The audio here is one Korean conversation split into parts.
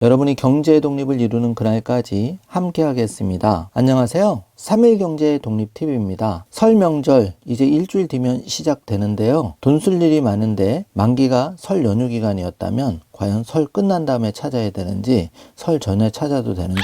여러분이 경제의 독립을 이루는 그날까지 함께 하겠습니다. 안녕하세요. 3일 경제의 독립TV입니다. 설 명절 이제 일주일 뒤면 시작되는데요. 돈 쓸 일이 많은데 만기가 설 연휴 기간이었다면 과연 설 끝난 다음에 찾아야 되는지 설 전에 찾아도 되는지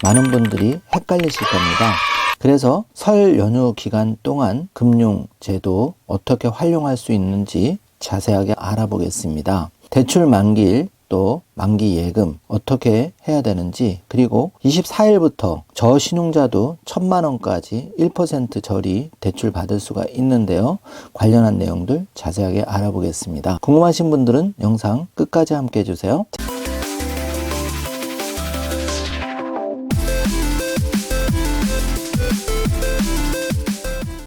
많은 분들이 헷갈리실 겁니다. 그래서 설 연휴 기간 동안 금융제도 어떻게 활용할 수 있는지 자세하게 알아보겠습니다. 대출 만기일 또 만기 예금 어떻게 해야 되는지, 그리고 24일부터 저신용자도 1,000만 원까지 1% 저리 대출 받을 수가 있는데요. 관련한 내용들 자세하게 알아보겠습니다. 궁금하신 분들은 영상 끝까지 함께 해주세요.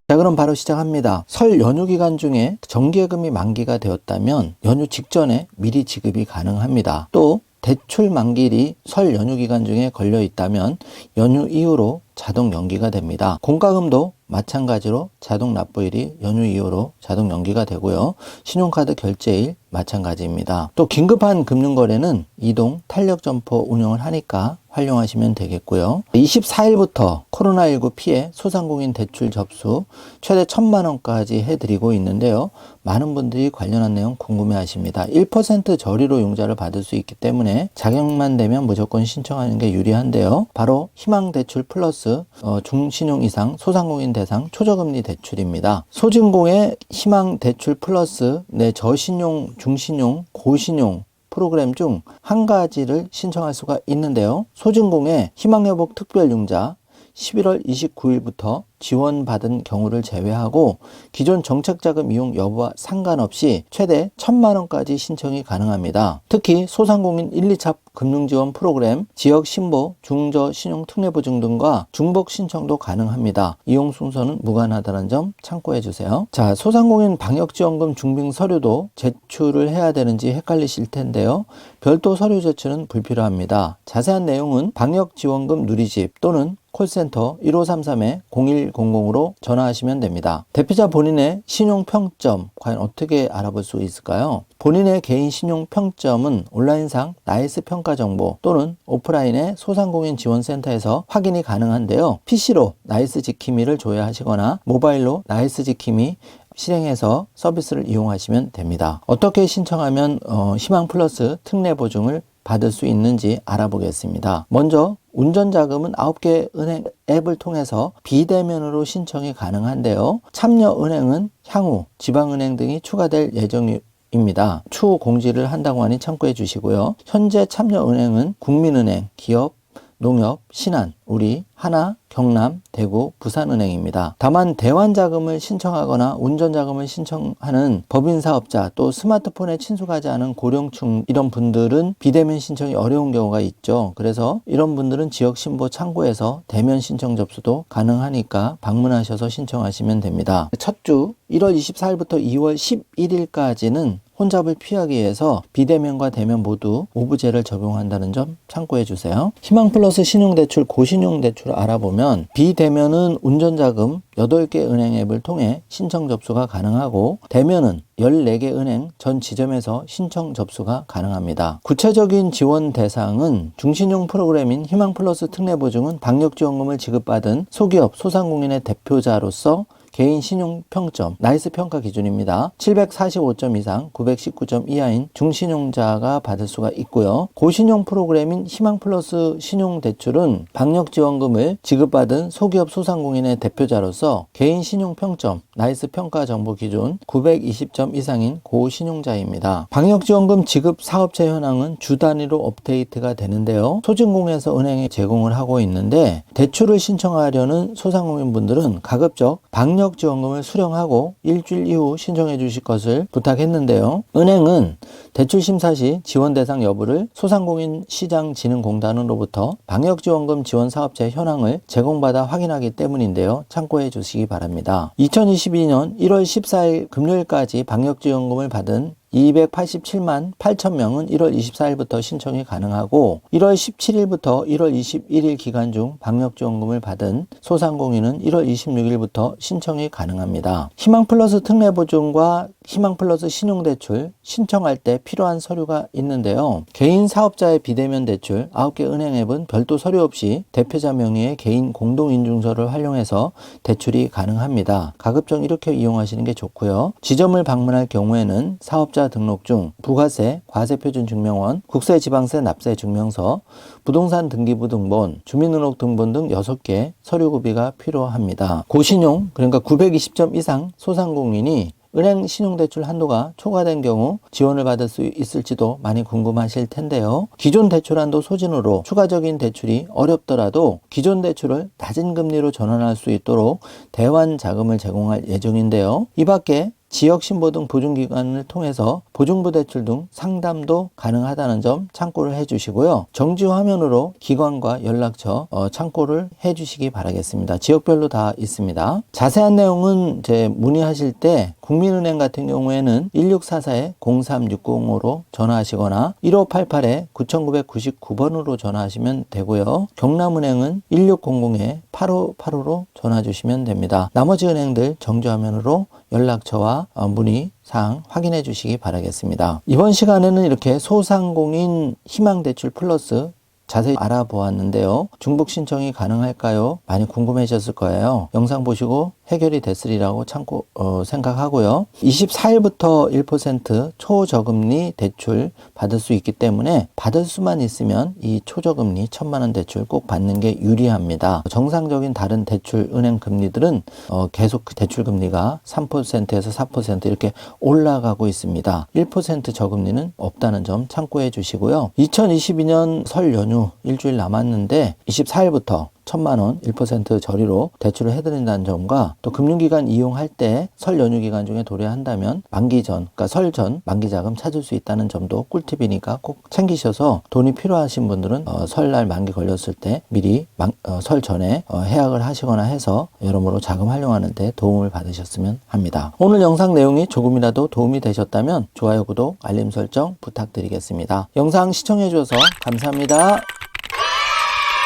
자, 그럼 바로 시작합니다. 설 연휴 기간 중에 정기예금이 만기가 되었다면 연휴 직전에 미리 지급이 가능합니다. 또 대출 만기일이 설 연휴 기간 중에 걸려 있다면 연휴 이후로 자동 연기가 됩니다. 공과금도 마찬가지로 자동 납부일이 연휴 이후로 자동 연기가 되고요. 신용카드 결제일 마찬가지입니다. 또 긴급한 금융거래는 이동 탄력 점포 운영을 하니까 활용하시면 되겠고요. 24일부터 코로나19 피해 소상공인 대출 접수 최대 1,000만 원까지 해드리고 있는데요. 많은 분들이 관련한 내용 궁금해 하십니다. 1% 저리로 융자를 받을 수 있기 때문에 자격만 되면 무조건 신청하는 게 유리한데요. 바로 희망대출 플러스 중신용 이상 소상공인 대상 초저금리 대출입니다. 소진공의 희망대출 플러스 내 저신용, 중신용, 고신용 프로그램 중 한 가지를 신청할 수가 있는데요. 소진공의 희망회복 특별융자 11월 29일부터 지원받은 경우를 제외하고 기존 정책자금 이용 여부와 상관없이 최대 1,000만 원까지 신청이 가능합니다. 특히 소상공인 1, 2차 금융지원 프로그램, 지역신보, 중저신용특례보증 등과 중복 신청도 가능합니다. 이용 순서는 무관하다는 점 참고해 주세요. 자, 소상공인 방역지원금 중빙 서류도 제출을 해야 되는지 헷갈리실 텐데요. 별도 서류 제출은 불필요합니다. 자세한 내용은 방역지원금 누리집 또는 콜센터 1533-0100으로 전화하시면 됩니다. 대피자 본인의 신용평점 과연 어떻게 알아볼 수 있을까요? 본인의 개인 신용평점은 온라인상 나이스 평가 정보 또는 오프라인의 소상공인 지원센터에서 확인이 가능한데요. PC로 나이스 지킴이를 조회하시거나 모바일로 나이스 지킴이 실행해서 서비스를 이용하시면 됩니다. 어떻게 신청하면 희망 플러스 특례 보증을 받을 수 있는지 알아보겠습니다. 먼저 운전자금은 9개 은행 앱을 통해서 비대면으로 신청이 가능한데요. 참여은행은 향후 지방은행 등이 추가될 예정입니다. 추후 공지를 한다고 하니 참고해 주시고요. 현재 참여은행은 국민은행, 기업, 농협, 신한, 우리, 하나, 경남, 대구, 부산은행입니다. 다만 대환자금을 신청하거나 운전자금을 신청하는 법인사업자 또 스마트폰에 친숙하지 않은 고령층 이런 분들은 비대면 신청이 어려운 경우가 있죠. 그래서 이런 분들은 지역신보 참고해서 대면 신청 접수도 가능하니까 방문하셔서 신청하시면 됩니다. 첫 주 1월 24일부터 2월 11일까지는 혼잡을 피하기 위해서 비대면과 대면 모두 오부제를 적용한다는 점 참고해 주세요. 희망플러스 신용대출, 고신용대출을 알아보면 비대면은 운전자금 8개 은행 앱을 통해 신청 접수가 가능하고 대면은 14개 은행 전 지점에서 신청 접수가 가능합니다. 구체적인 지원 대상은 중신용 프로그램인 희망플러스 특례보증은 방역지원금을 지급받은 소기업, 소상공인의 대표자로서 개인 신용평점, 나이스 평가 기준입니다. 745점 이상, 919점 이하인 중신용자가 받을 수가 있고요. 고신용 프로그램인 희망플러스 신용대출은 방역지원금을 지급받은 소기업 소상공인의 대표자로서 개인 신용평점, 나이스 평가 정보 기준 920점 이상인 고신용자입니다. 방역지원금 지급 사업체 현황은 주 단위로 업데이트가 되는데요. 소진공에서 은행에 제공을 하고 있는데 대출을 신청하려는 소상공인분들은 가급적 방역지원금을 수령하고 일주일 이후 신청해 주실 것을 부탁했는데요. 은행은 대출 심사 시 지원 대상 여부를 소상공인 시장진흥공단으로부터 방역지원금 지원 사업체 현황을 제공받아 확인하기 때문인데요. 참고해 주시기 바랍니다. 2022년 1월 14일 금요일까지 방역지원금을 받은 287만 8천 명은 1월 24일부터 신청이 가능하고 1월 17일부터 1월 21일 기간 중 방역지원금을 받은 소상공인은 1월 26일부터 신청이 가능합니다. 희망플러스 특례보증과 희망플러스 신용대출 신청할 때 필요한 서류가 있는데요. 개인 사업자의 비대면 대출 9개 은행 앱은 별도 서류 없이 대표자 명의의 개인 공동인증서를 활용해서 대출이 가능합니다. 가급적 이렇게 이용하시는 게 좋고요. 지점을 방문할 경우에는 사업자 등록증, 부가세, 과세표준증명원, 국세지방세 납세 증명서, 부동산 등기부 등본, 주민등록 등본 등 6개 서류구비가 필요합니다. 고신용, 그러니까 920점 이상 소상공인이 은행 신용대출 한도가 초과된 경우 지원을 받을 수 있을지도 많이 궁금하실 텐데요. 기존 대출 한도 소진으로 추가적인 대출이 어렵더라도 기존 대출을 낮은 금리로 전환할 수 있도록 대환 자금을 제공할 예정인데요. 이 밖에 지역신보 등 보증기관을 통해서 보증부 대출 등 상담도 가능하다는 점 참고를 해주시고요. 정지 화면으로 기관과 연락처 참고를 해주시기 바라겠습니다. 지역별로 다 있습니다. 자세한 내용은 문의하실 때 국민은행 같은 경우에는 1644-0360으로 전화하시거나 1588-9999번으로 전화하시면 되고요. 경남은행은 1600-8585로 전화 주시면 됩니다. 나머지 은행들 정지 화면으로 연락처와 문의 사항 확인해 주시기 바라겠습니다. 이번 시간에는 이렇게 소상공인 희망대출 플러스 자세히 알아보았는데요. 중복 신청이 가능할까요? 많이 궁금해하셨을 거예요. 영상 보시고 해결이 됐으리라고 생각하고요. 24일부터 1% 초저금리 대출 받을 수 있기 때문에 받을 수만 있으면 이 초저금리 1,000만원 대출 꼭 받는 게 유리합니다. 정상적인 다른 대출 은행 금리들은 계속 대출 금리가 3%에서 4% 이렇게 올라가고 있습니다. 1% 저금리는 없다는 점 참고해 주시고요. 2022년 설 연휴 일주일 남았는데 24일부터 1,000만원 1% 저리로 대출을 해드린다는 점과 또 금융기관 이용할 때 설 연휴 기간 중에 도래한다면 만기 전, 그러니까 설 전 만기 자금 찾을 수 있다는 점도 꿀팁이니까 꼭 챙기셔서 돈이 필요하신 분들은 설날 만기 걸렸을 때 미리 설 전에 해약을 하시거나 해서 여러모로 자금 활용하는 데 도움을 받으셨으면 합니다. 오늘 영상 내용이 조금이라도 도움이 되셨다면 좋아요, 구독, 알림 설정 부탁드리겠습니다. 영상 시청해 주셔서 감사합니다.